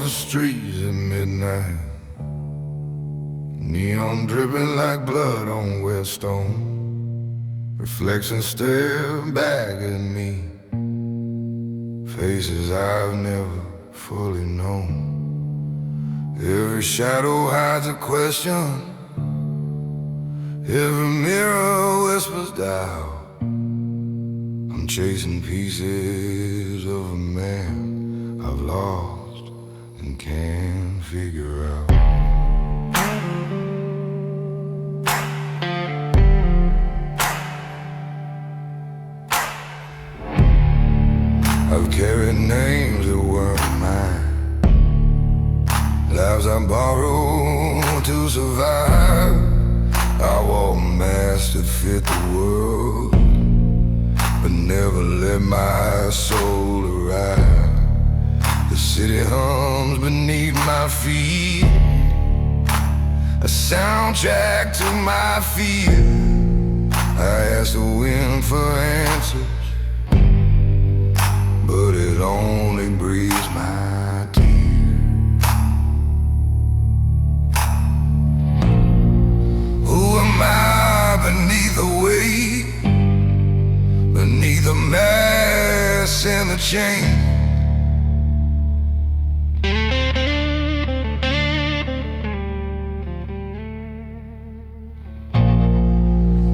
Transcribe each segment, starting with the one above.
the streets at midnight, neon dripping like blood on wet stone. Reflections stare back at me, faces I've never fully known. Every shadow hides a question, every mirror whispers doubt. I'm chasing pieces of a man I've lost and can't figure out. I've carried names that weren't mine, lives I borrowed to survive. I wore masks that fit the world, but never let my soul arrive. The city hums beneath my feet, a soundtrack to my fear. I ask the wind for answers, but it only breathes my tears. Who am I beneath the weight, beneath the mass and the chain?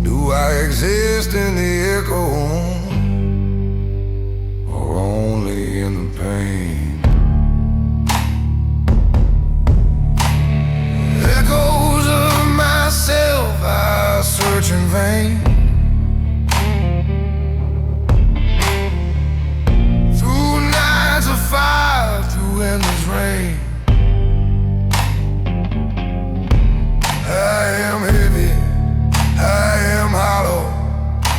Do I exist in the echo, or only in the pain? Echoes of myself I search in vain. Fire through endless rain. I am heavy, I am hollow,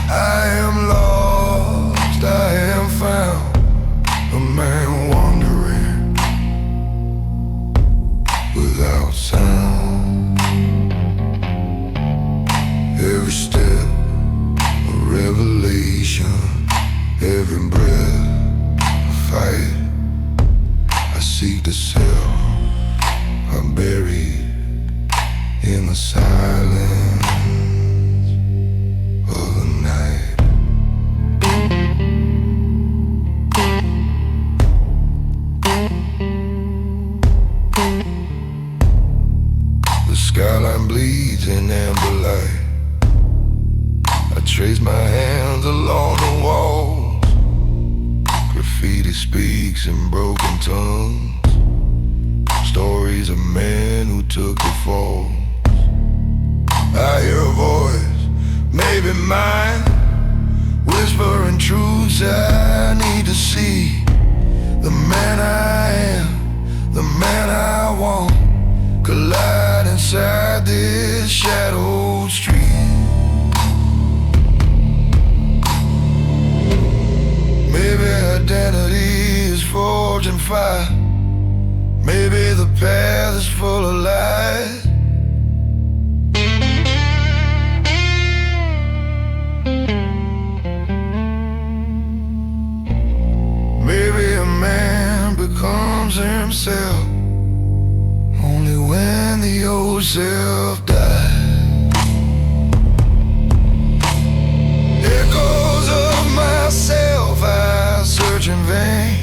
I am lost, I am found, a man wandering without sound. Every step a revelation, every breath a fight. I seek the self I'm buried in the silence of the night. The skyline bleeds in amber light. I trace my hands along the walls. Graffiti speaks in broken tongues, stories of men who took the fall. I hear a voice, maybe mine, whispering truths I need to see. The man I am, the man I want, collide inside this shadowed street. Maybe identity is forged in fire. Maybe the path is full of lies. Maybe a man becomes himself only when the old self dies. Echoes of myself I search in vain.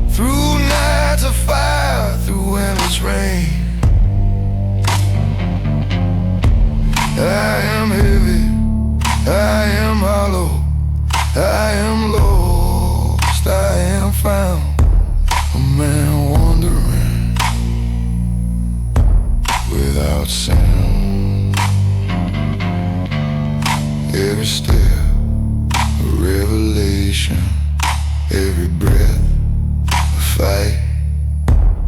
Through nights of fire, through endless rain. I am heavy, I am hollow, I am lost, I am found, a man wandering without sound. Every step a revelation, every breath a fight.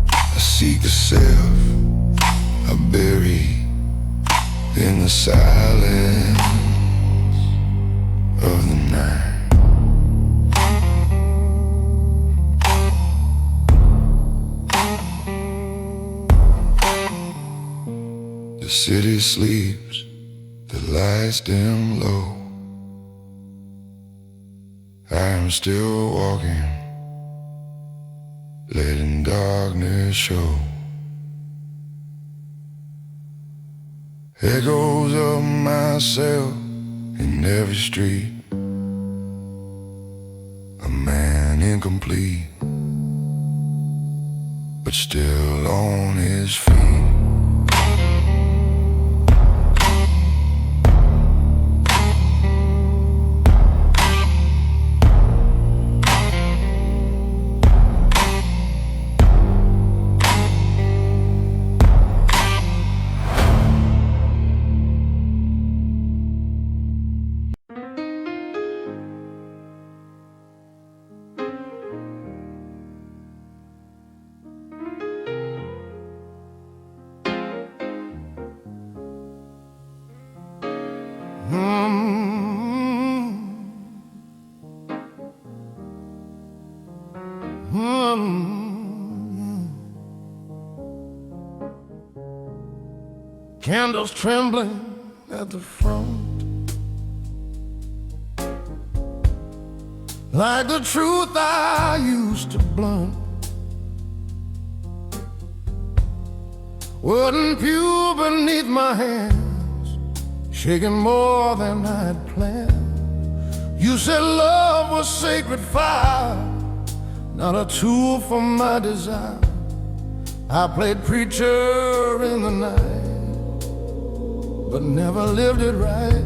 I seek the self I bury in the silence of the night. The city sleeps, the lights dim low. I'm still walking, letting darkness show. Echoes of myself in every street. A man incomplete, but still on his feet. Candles trembling at the front, like the truth I used to blunt. Wooden pew beneath my hands, shaking more than I'd planned. You said love was sacred fire, not a tool for my desire. I played preacher in the night, but never lived it right.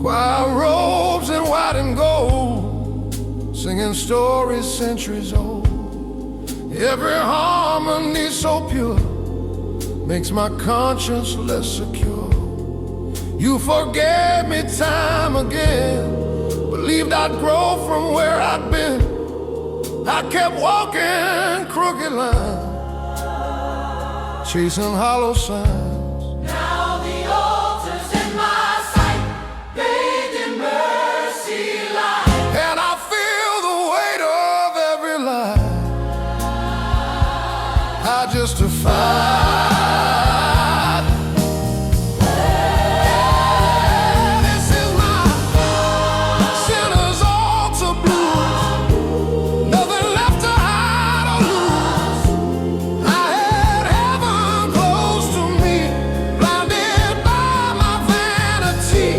Choir robes in white and gold, singing stories centuries old. Every harmony so pure makes my conscience less secure. You forgave me time again, believed I'd grow from where I'd been. I kept walking crooked lines, chasing hollow signs. Now the altar's in my sight, bathed in mercy light. And I feel the weight of every lie I justified. This is my sinner's altar blues, nothing left to hide or lose. I had heaven close to me, blinded by my vanity.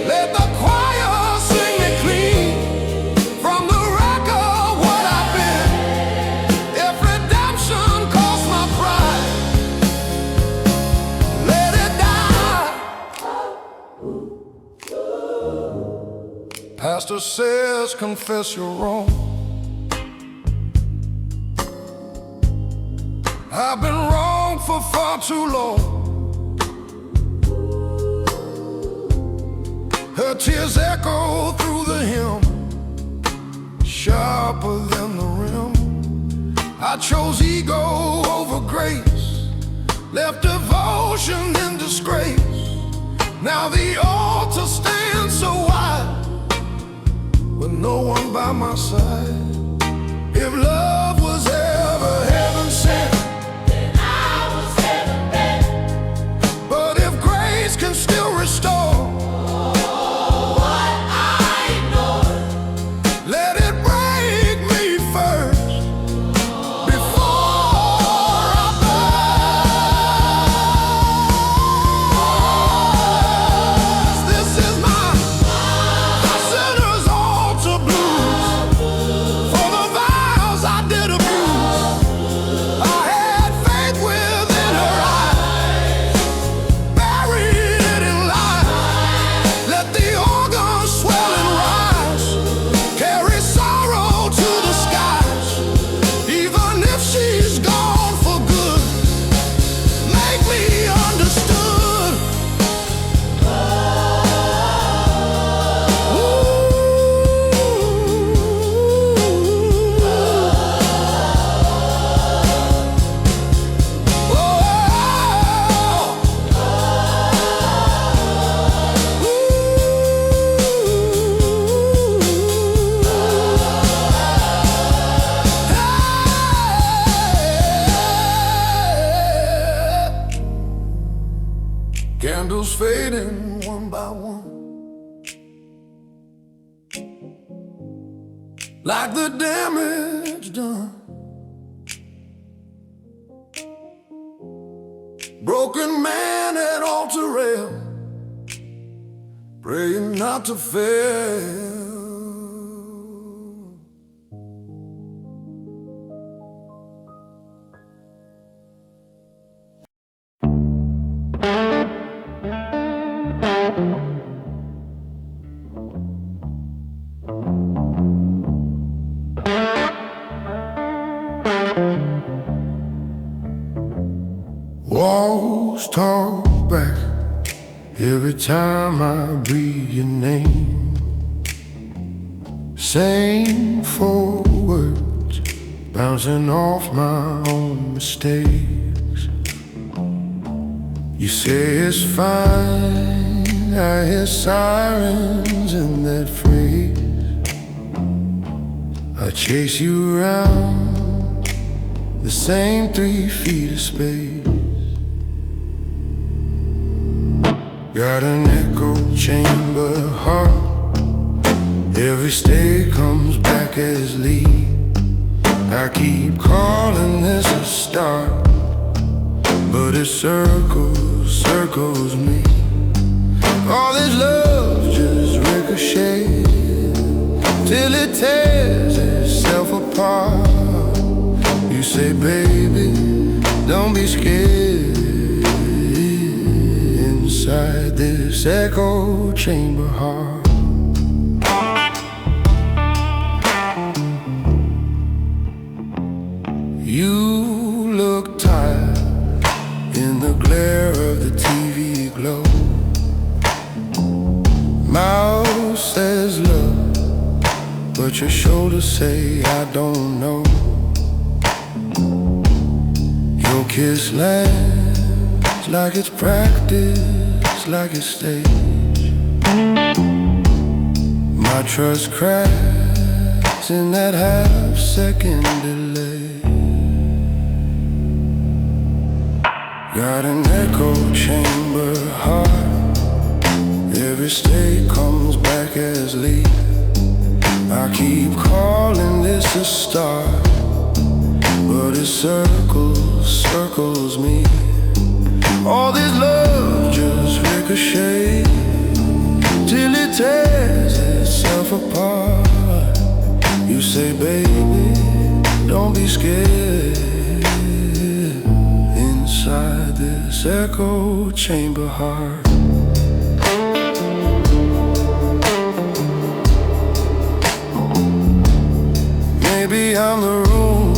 Let the choir sing me clean from the wreck of what I've been. If redemption cost my pride, let it die. Pastor says confess you're wrong. I've been wrong for far too long. Her tears echo through the hymn, sharper than the rim. I chose ego over grace, left devotion in disgrace. Now the altar stands so wide, with no one by my side. If love was ever heaven sent, Then I was heaven bent. but if grace can still restore, What I ignored, let it break me first before I burst. This is my sinner's altar blues, for the vows I did abuse. I had faith within her eyes, buried it in lies. Let the organ swell and rise, carry sorrow to the skies. Even if she's gone for good, make me understood. Candles fading one by one, like the damage done. Broken man at altar rail, praying not to fail. Walls talk back every time I breathe your name. Same four words bouncing off my own mistakes. You say it's fine, I hear sirens in that phrase. I chase you around the same 3 feet of space. Got an echo chamber heart, every stay comes back as lead. I keep calling this a start, but it circles me. All this love just ricochets till it tears itself apart. You say, baby, don't be scared. Inside this echo chamber heart, you look tired in the glare of the TV glow. Mouth says love, but your shoulders say I don't know. Your kiss lands like it's practice, like it's stage. My trust cracks in that half-second delay. Got an echo chamber heart, every stay comes back as lead. I keep calling this a start, but it circles me. All this love just ricochets till it tears itself apart. You say, baby, don't be scared. Inside this echo chamber heart, maybe I'm the room,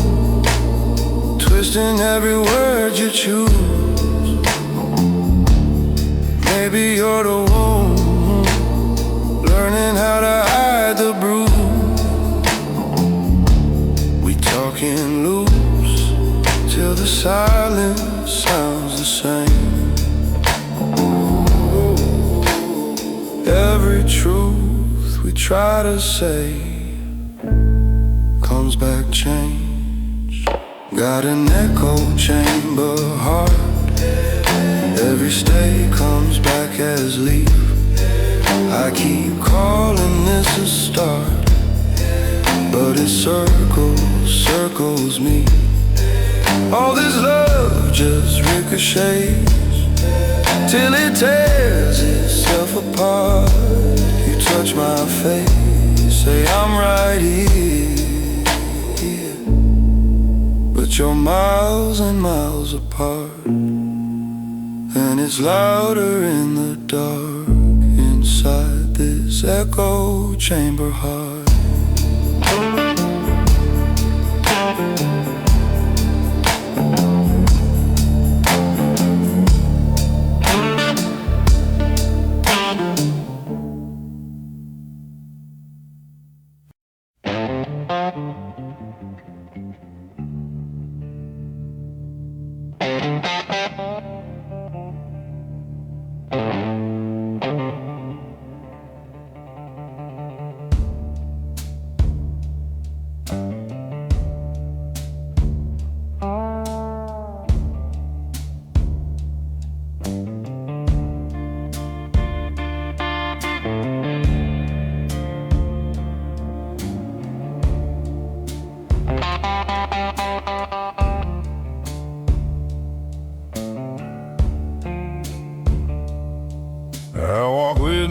twisting every word you choose. Maybe you're the one learning how to hide the bruise. We talking loose till the silence sounds the same. Every truth we try to say comes back changed. Got an echo chamber heart, every stay comes back as leaf. I keep calling this a start, but it circles me. All this love just ricochets till it tears itself apart. You touch my face, say I'm right here, but you're miles and miles apart. And it's louder in the dark inside this echo chamber heart.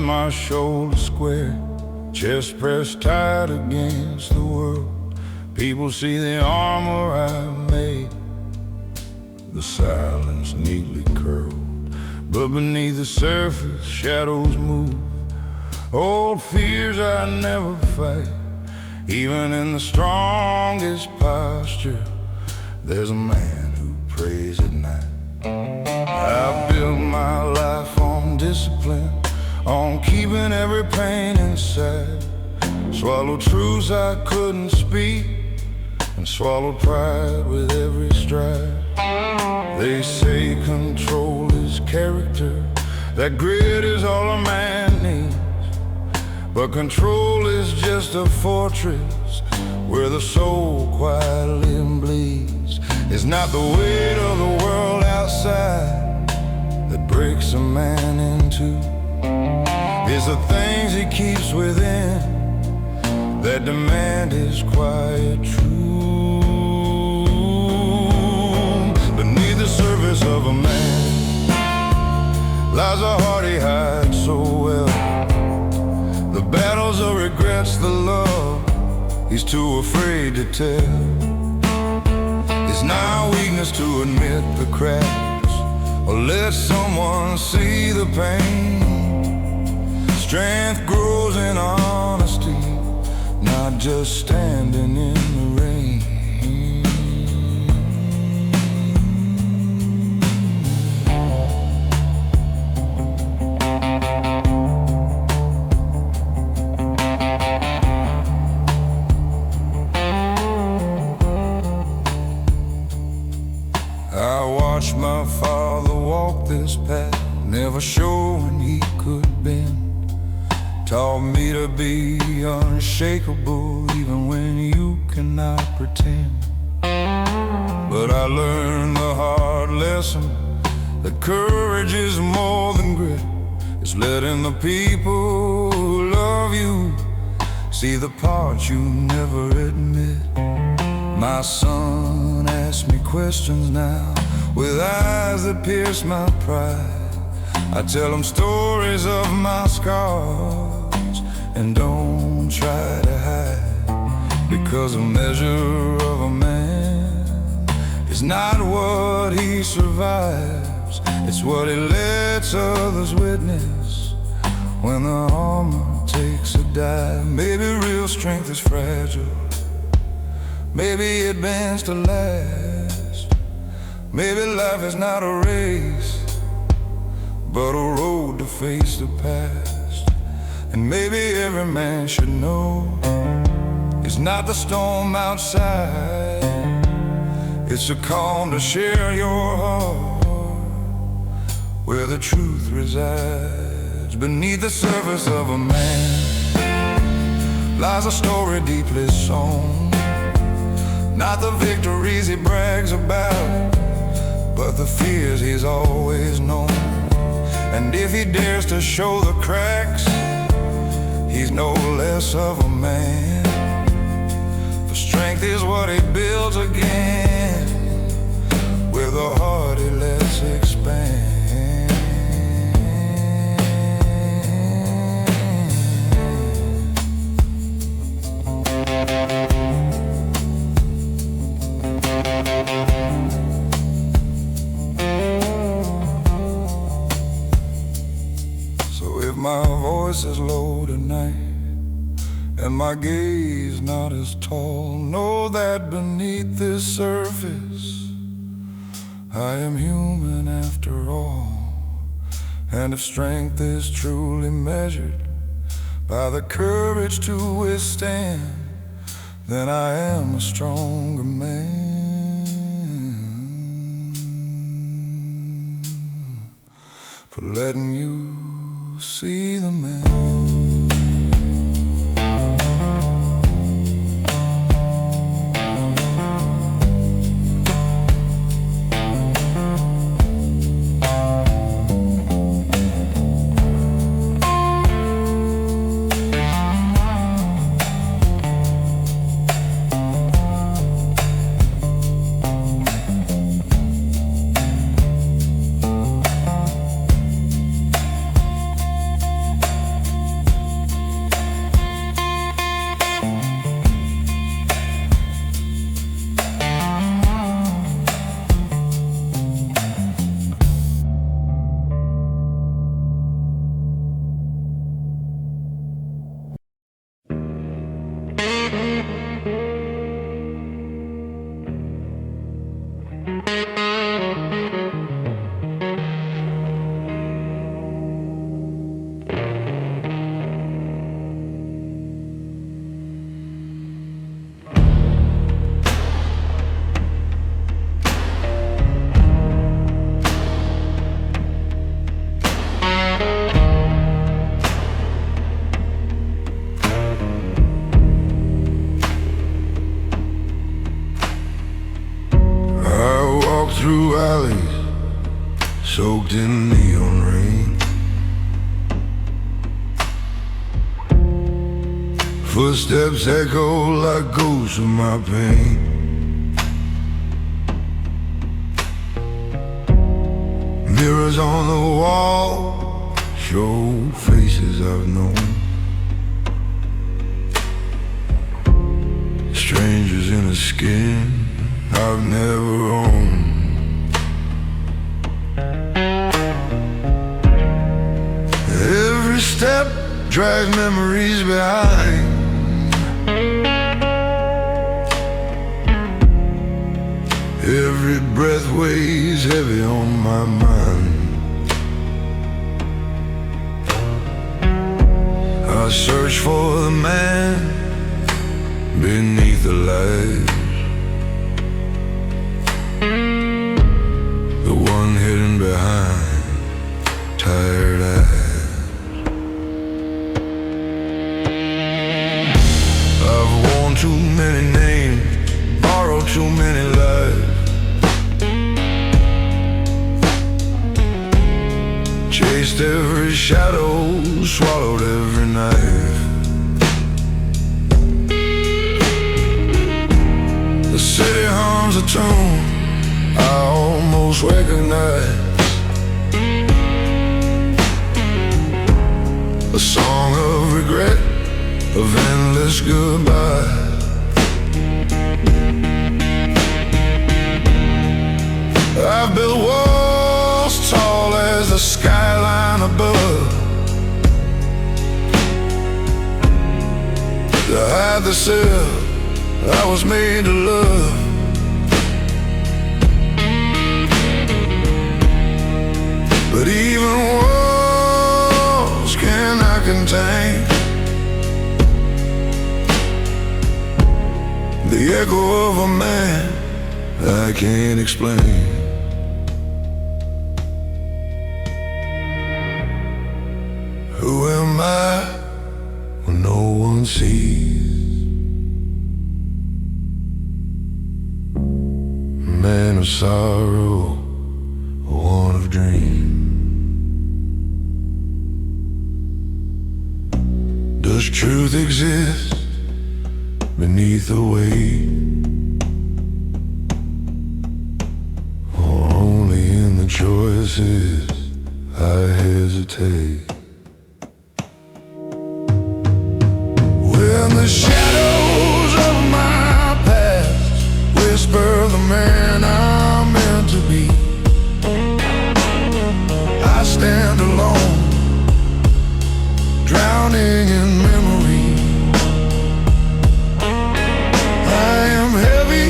my shoulders square, chest pressed tight against the world. People see the armor I made, the silence neatly curled. But beneath the surface, shadows move, old fears I never fight. Even in the strongest posture, there's a man who prays at night. I built my life on discipline, on keeping every pain inside. Swallowed truths I couldn't speak, and swallowed pride with every stride. They say control is character, that grit is all a man needs. But control is just a fortress where the soul quietly bleeds. It's not the weight of the world outside that breaks a man in two. It's the things he keeps within that demand his quiet truth. Beneath the surface of a man lies a heart he hides so well. The battles of regrets, the love he's too afraid to tell. It's not weakness to admit the cracks or let someone see the pain. Strength grows in honesty, not just standing in the rain. I watched my father walk this path, never showing he could bend. Taught me to be unshakable even when you cannot pretend. But I learned the hard lesson that courage is more than grit. It's letting the people who love you see the parts you never admit. My son asks me questions now with eyes that pierce my pride. I tell him stories of my scars and don't try to hide, because a measure of a man is not what he survives, it's what he lets others witness when the armor takes a dive. Maybe real strength is fragile, maybe it bends to last. Maybe life is not a race, but a road to face the past. And maybe every man should know it's not the storm outside, it's a calm to share your heart where the truth resides. Beneath the surface of a man lies a story deeply sown, not the victories he brags about, but the fears he's always known. And if he dares to show the cracks, he's no less of a man. For strength is what he builds again, with a heart he lets expand. My voice is low tonight, and my gaze not as tall. Know that beneath this surface I am human after all. And if strength is truly measured by the courage to withstand, then I am a stronger man for letting you see the man. Footsteps echo like ghosts of my pain. Mirrors on the wall show faces I've known. Strangers in a skin I've never owned. Every step drags memories behind. Every breath weighs heavy on my mind. I search for the man beneath the light, the one hidden behind tired eyes. I've worn too many names, borrowed too many lives, chased every shadow, swallowed every knife. The city hums a tune I almost recognize, a song of regret, of endless goodbye. I've built walls tall as the skyline above, to hide the self I was made to love. But even walls cannot contain the echo of a man I can't explain. Who am I when no one sees? Man of sorrow, one of dreams. Does truth exist beneath the weight, or only in the choices I hesitate? When the shadows of my past whisper the man I'm meant to be, I stand alone, drowning in memory. I am heavy,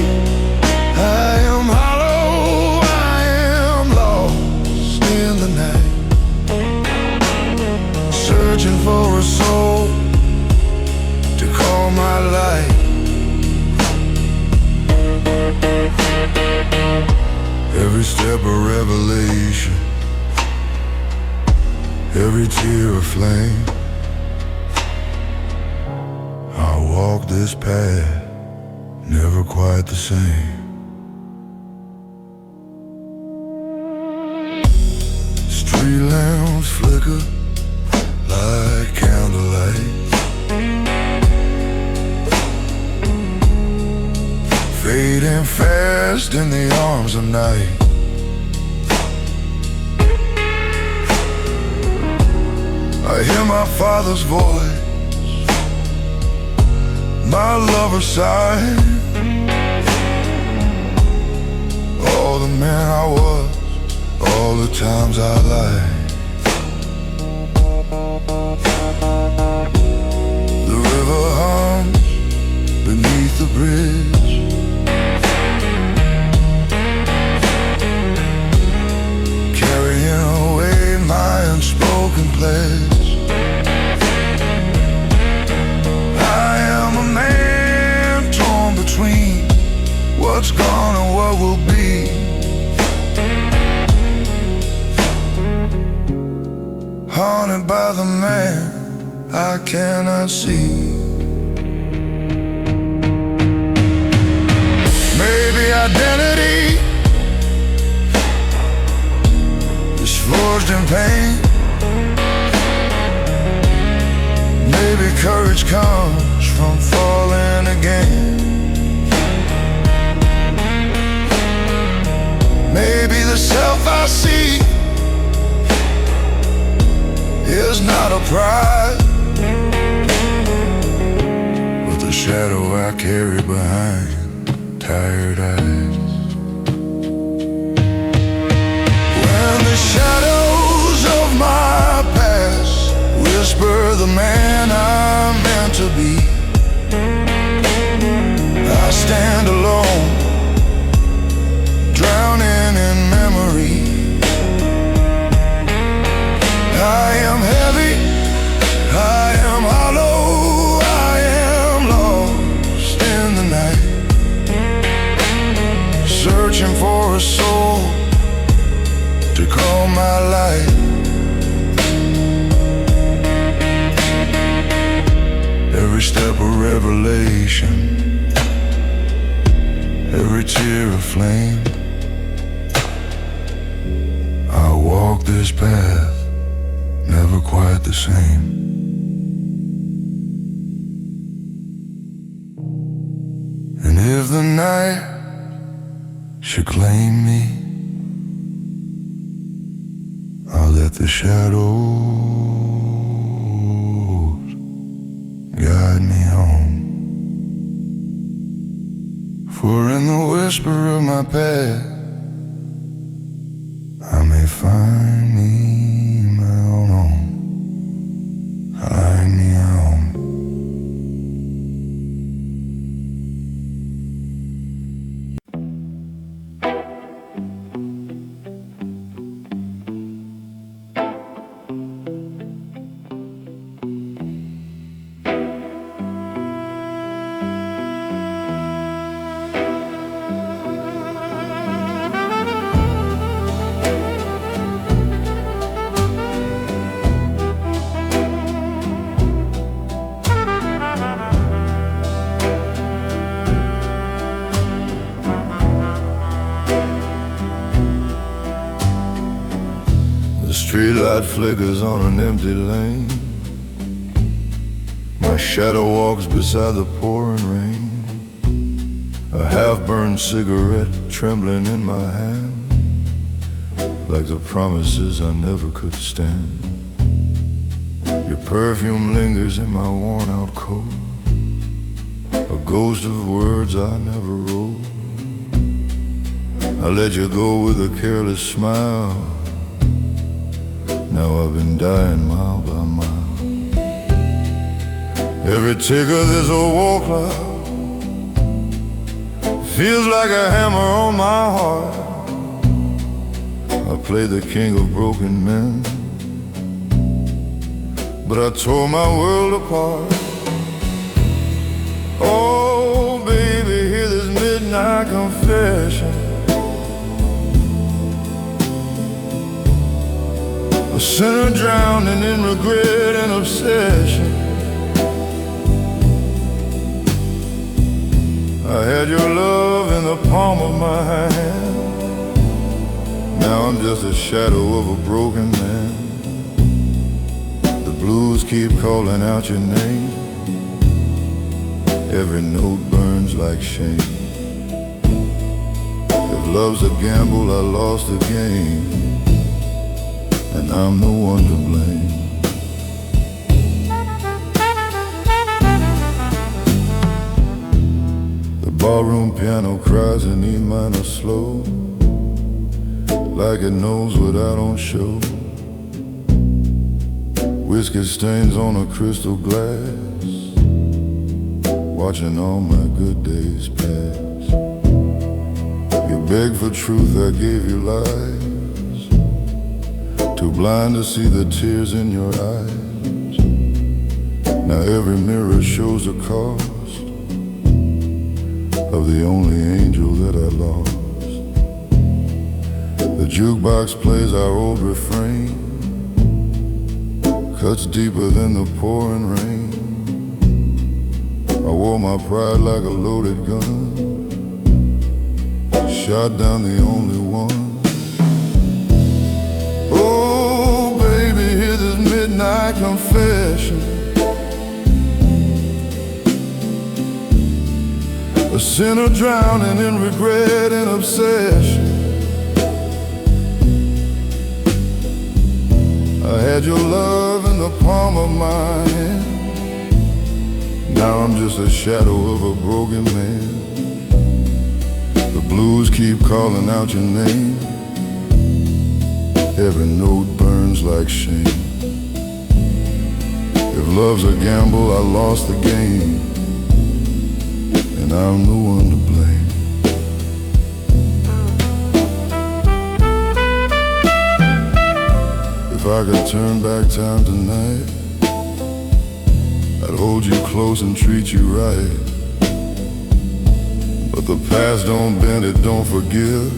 I am hollow, I am lost in the night, searching for a soul to call my life. Every step a revelation, every tear a flame. I walk this path, never quite the same. Street lamps flicker like candlelight, fading fast in the arms of night. I hear my father's voice, my lover's sigh. All the man I was, all the times I lied. The river hums beneath the bridge, carrying away my unspoken pledge. I am a man torn between what's gone and what will be. Haunted by the man I cannot see. Maybe identity is forged in pain. Maybe courage comes from falling again. Maybe the self I see is not a prize, but the shadow I carry behind tired eyes. When the shadows of my past whisper the man I'm meant to be, I stand alone, drowning in memory. I am heavy, I am hollow, I am lost in the night, searching for a soul to call my life. Every step a revelation, every tear a flame. I walk this path, never quite the same. And if the night should claim me, I'll let the shadows guide me home. For in the whisper of my past, I may find me my own home. Find me home. Streetlight flickers on an empty lane. My shadow walks beside the pouring rain. A half-burned cigarette trembling in my hand, like the promises I never could stand. Your perfume lingers in my worn-out coat, a ghost of words I never wrote. I let you go with a careless smile. Now I've been dying mile by mile. Every ticker there's a war cloud, feels like a hammer on my heart. I played the king of broken men, but I tore my world apart. Oh baby, hear this midnight confession, a sinner drowning in regret and obsession. I had your love in the palm of my hand. Now I'm just a shadow of a broken man. The blues keep calling out your name. Every note burns like shame. If love's a gamble, I lost the game, and I'm the one to blame. The barroom piano cries in E minor slow, like it knows what I don't show. Whiskey stains on a crystal glass, watching all my good days pass. You beg for truth, I gave you lies, too blind to see the tears in your eyes. Now every mirror shows the cost of the only angel that I lost. The jukebox plays our old refrain, cuts deeper than the pouring rain. I wore my pride like a loaded gun, shot down the only one. Oh baby, hear this midnight confession, a sinner drowning in regret and obsession. I had your love in the palm of my hand. Now I'm just a shadow of a broken man. The blues keep calling out your name. Every note burns like shame. If love's a gamble, I lost the game, and I'm the one to blame. If I could turn back time tonight, I'd hold you close and treat you right. But the past don't bend, it don't forgive,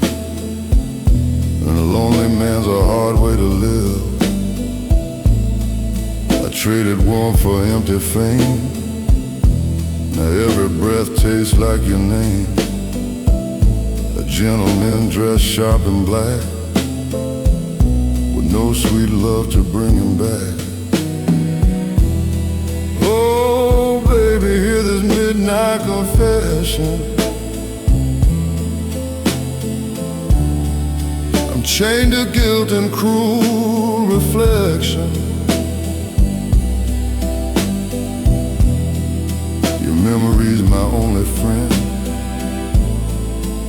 and a lonely man's a hard way to live. I traded warmth for empty fame. Now every breath tastes like your name. A gentleman dressed sharp and black, with no sweet love to bring him back. Oh baby, hear this midnight confession. I'm chained to guilt and cruel reflection. Memory's my only friend,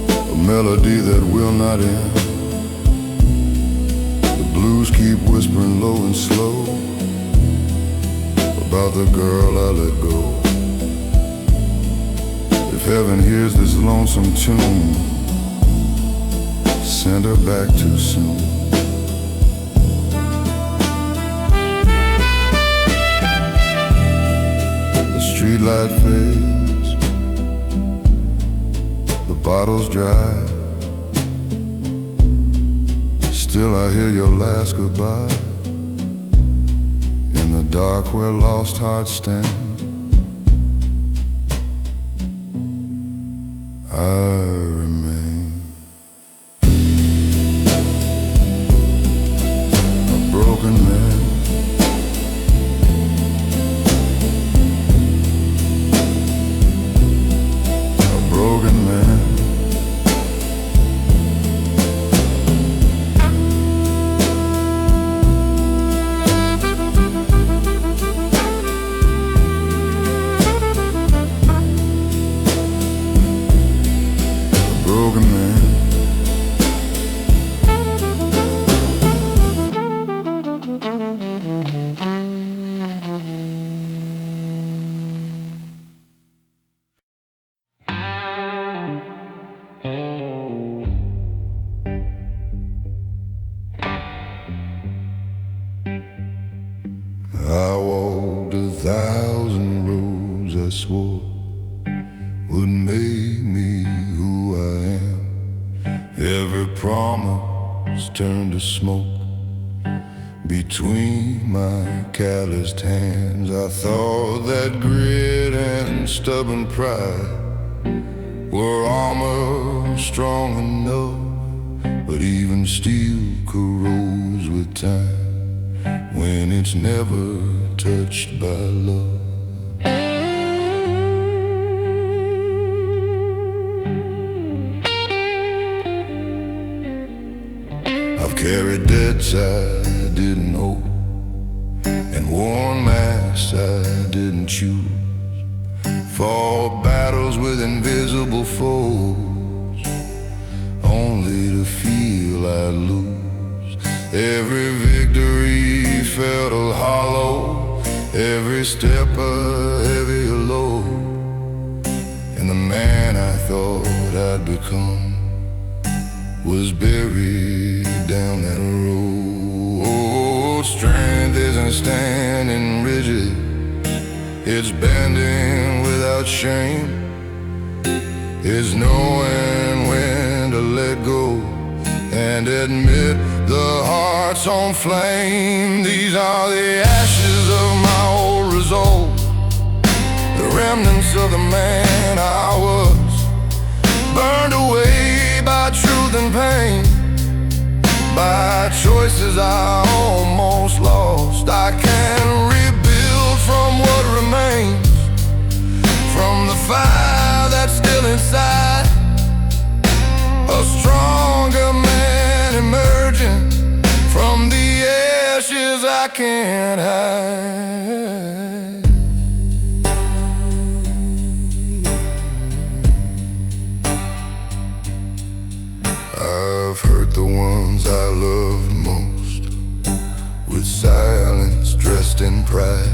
a melody that will not end. The blues keep whispering low and slow about the girl I let go. If heaven hears this lonesome tune, send her back too soon. Streetlight fades, the bottle's dry. Still I hear your last goodbye in the dark where lost hearts stand. I remain a broken man. Broken man. A broken man. I walked 1,000 roads I swore would make me who I am. Every promise turned to smoke between my calloused hands. I thought that grit and stubborn pride were armor strong enough, but even steel corrodes with time when it's never touched by love. I've carried debts I didn't owe, and worn masks I didn't choose, fought battles with invisible foes, only to feel I'd lose. Every victory felt hollow, every step a heavier load, and the man I thought I'd become was buried down that road. Strength isn't standing rigid, it's bending without shame. It's knowing when to let go and admit the heart's on flame. These are the ashes of my old resolve, the remnants of the man I was, burned away by truth and pain, by choices I almost lost. I can rebuild from what remains, from the fire that's still inside. can't hide. I've hurt the ones I loved most with silence dressed in pride.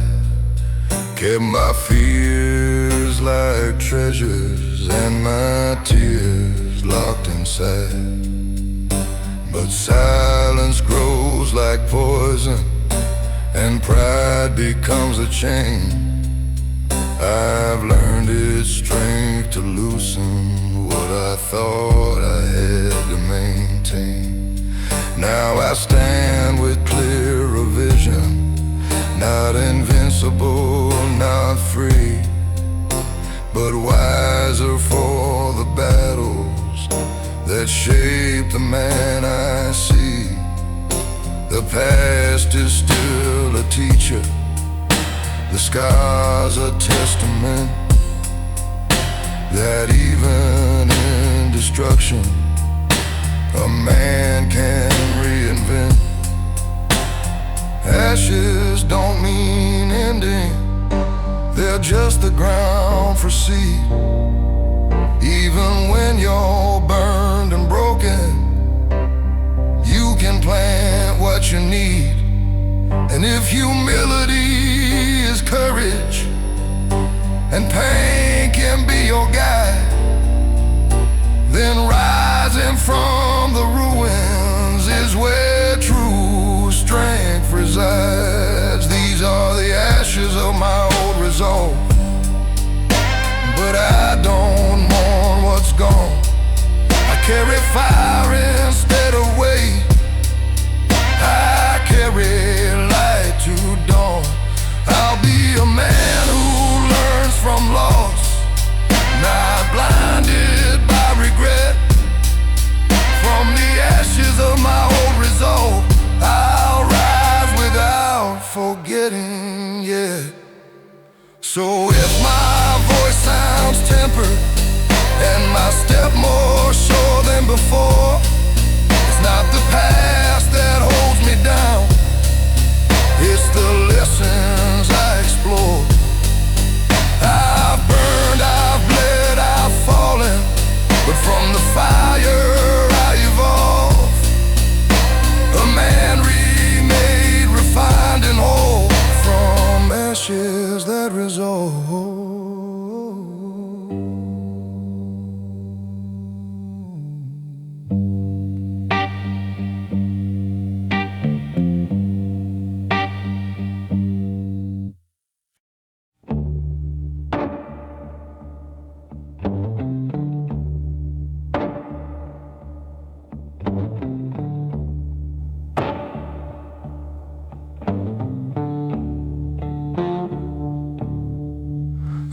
Kept my fears like treasures and my tears locked inside. But silence grows like poison and pride becomes a chain. I've learned its strength to loosen what I thought I had to maintain. Now I stand with clearer vision, not invincible, not free, but wiser for the battles that shape the man I see. The past is still a teacher, the scars a testament, that even in destruction a man can reinvent. Ashes don't mean ending, they're just the ground for seed. Even when you're burned and broken, you can plant what you need. And if humility is courage and pain can be your guide, then rising from the ruins is where true strength resides. These are the ashes of my old resolve, but I don't mourn what's gone. I carry fire instead of weight, I carry light to dawn. I'll be a man who learns from loss, not blinded by regret. From the ashes of my old resolve, I'll rise without forgetting yet. So if my voice sounds tempered and my step more sure than before, it's not the past that holds me down, it's the lessons I explore. I've burned, I've bled, I've fallen, but from the fire I evolve. A man remade, refined and whole, from ashes that resolve.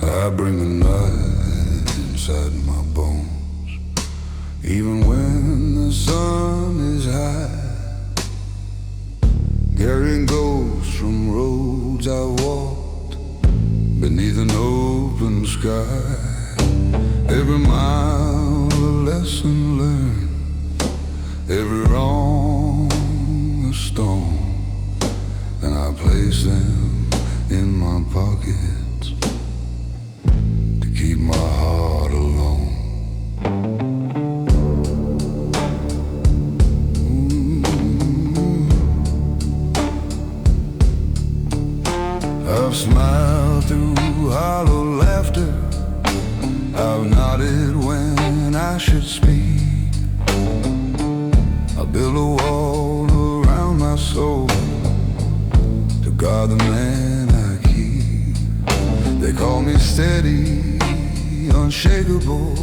I bring the night inside my bones, even when the sun is high, carrying ghosts from roads I walked beneath an open sky. Every mile a lesson learned, every wrong a stone, and I place them in my pockets to keep my heart alone. I've smiled through hollow laughter, I've nodded when I should speak. I build a wall around my soul to guard the man I keep. They call me steady, unshakable,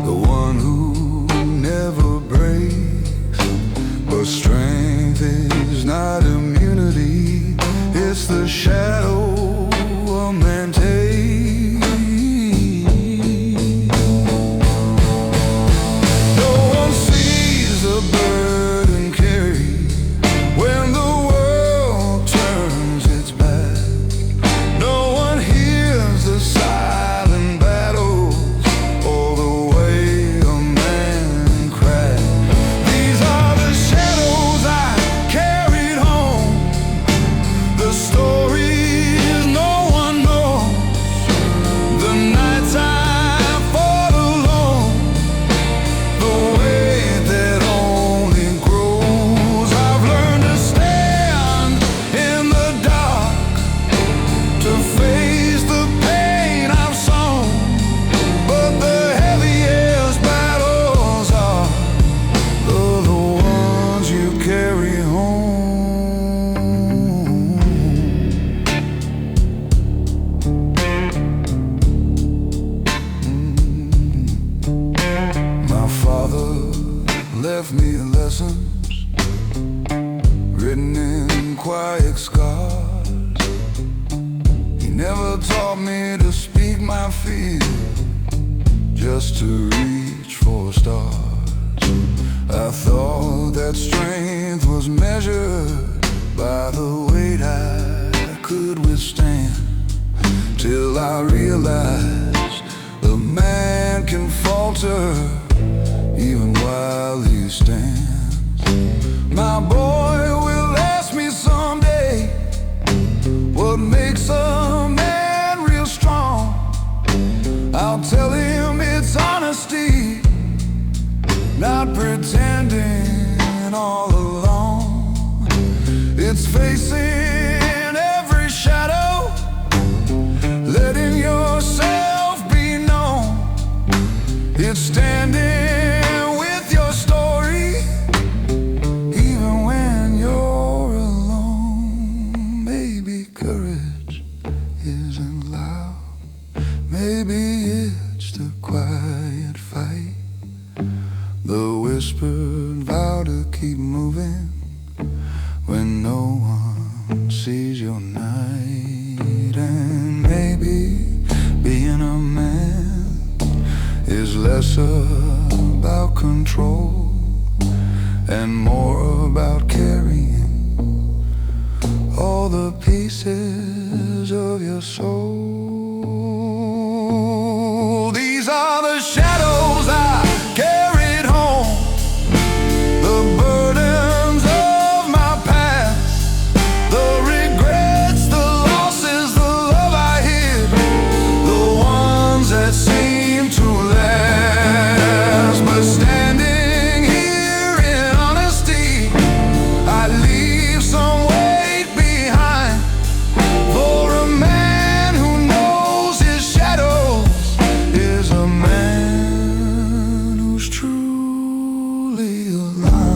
the one who never breaks. But strength is not immunity, it's the shadow a man takes. No one sees the burden carried when the world turns its back. No one hears the silent battles or the way a man cracks. lessons written in quiet scars. He never taught me to speak my fear, just to reach for stars. I thought that strength was measured by the weight I could withstand, till I realized a man can falter even while he stands. My boy will ask me someday, what makes a man real strong? I'll tell him it's honesty, not pretending all along. It's facing every shadow, letting yourself be known. It's standing with your story, even when you're alone. Maybe courage isn't loud, maybe it's the quiet fight, the whispered vow to keep moving when no one sees your night. And maybe being a man is less about control and more about carrying all the pieces of your soul. These are the shadows I carried home, the burdens of my past, the regrets, the losses, the love I hid, the ones that seem to last. But standing here in honesty, I leave some weight behind for a man who knows his shadows is a man who's truly alive.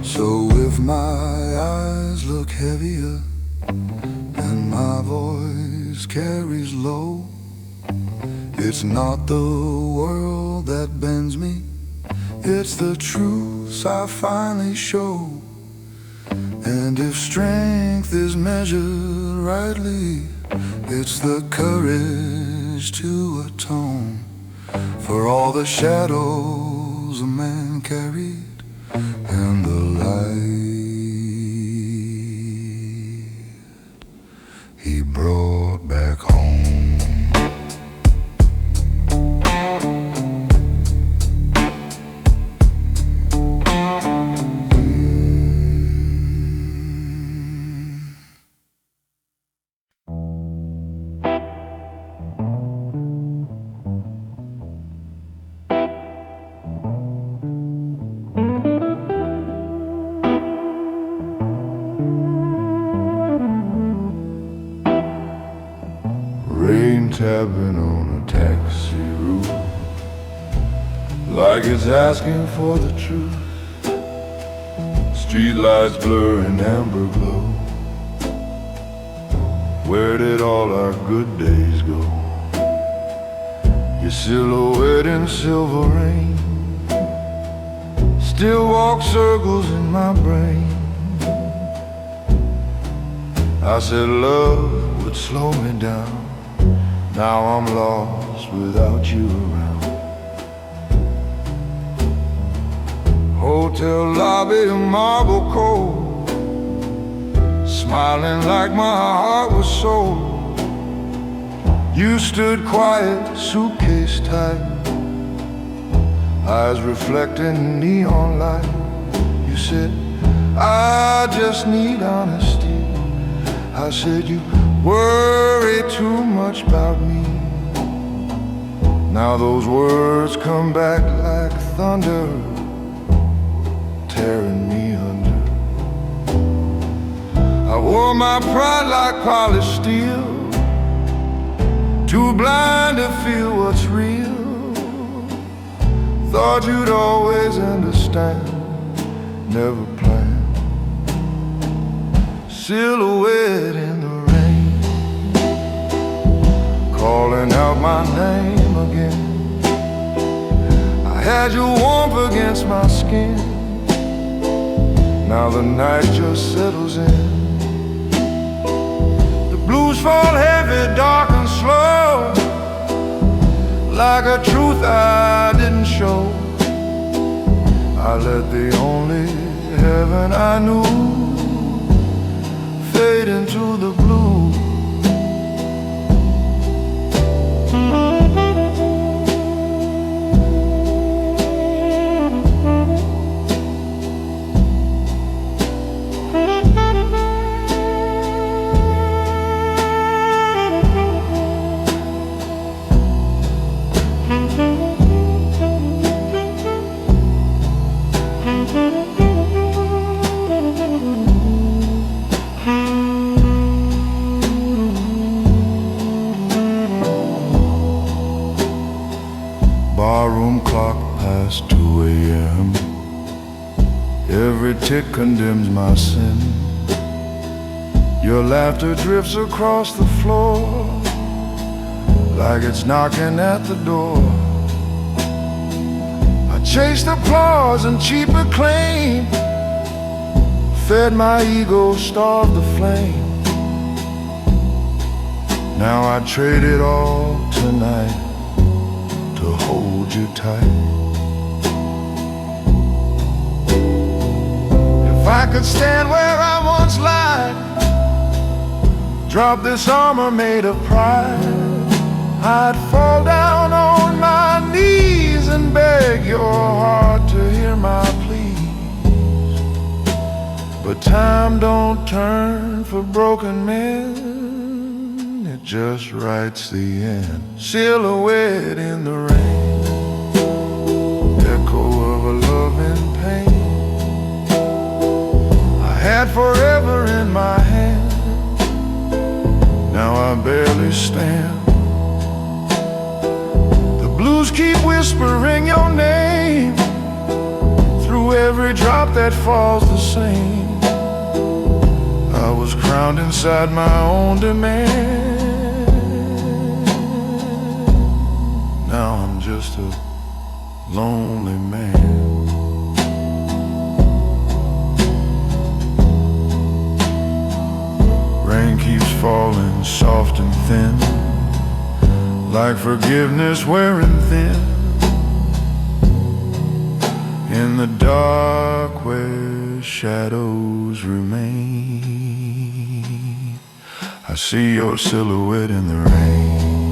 So if my eyes look heavier and my voice carries low, it's not the world that bends me, it's the truths I finally show. And if strength is measured rightly, it's the courage to atone for all the shadows a man carried and the light he brought back home. Rain tapping on a taxi roof, like it's asking for the truth. Streetlights blur in amber glow. Where did all our good days go? Your silhouette in silver rain still walks circles in my brain. I said love would slow me down, now I'm lost without you around. Hotel lobby, marble cold, smiling like my heart was sold. You stood quiet, suitcase tight, eyes reflecting neon light. You said, I just need honesty. I said, you worry too much about me. Now those words come back like thunder, tearing me under. I wore my pride like polished steel, too blind to feel what's real. Thought you'd always understand never planned. Silhouette in the rain, calling out my name again. I had you warmth against my skin. Now the night just settles in. The blues fall heavy, dark and slow, like a truth I didn't show. I let the only heaven I knew fade into the blue. Barroom clock past 2 a.m. Every tick condemns my sin. Your laughter drifts across the floor like it's knocking at the door. I chased applause and cheap acclaim, fed my ego, starved the flame. Now I trade it all tonight to hold you tight. If I could stand where I once lied, drop this armor made of pride, I'd fall down on my knees and beg your heart to hear my pleas. But time don't turn for broken men, it just writes the end. Silhouette in the rain, echo of a love in pain. I had forever in my hand, now I barely stand. The blues keep whispering your name through every drop that falls the same. I was crowned inside my own demand. Now I'm just a lonely man. Rain keeps falling soft and thin, like forgiveness wearing thin. In the dark where shadows remain, I see your silhouette in the rain.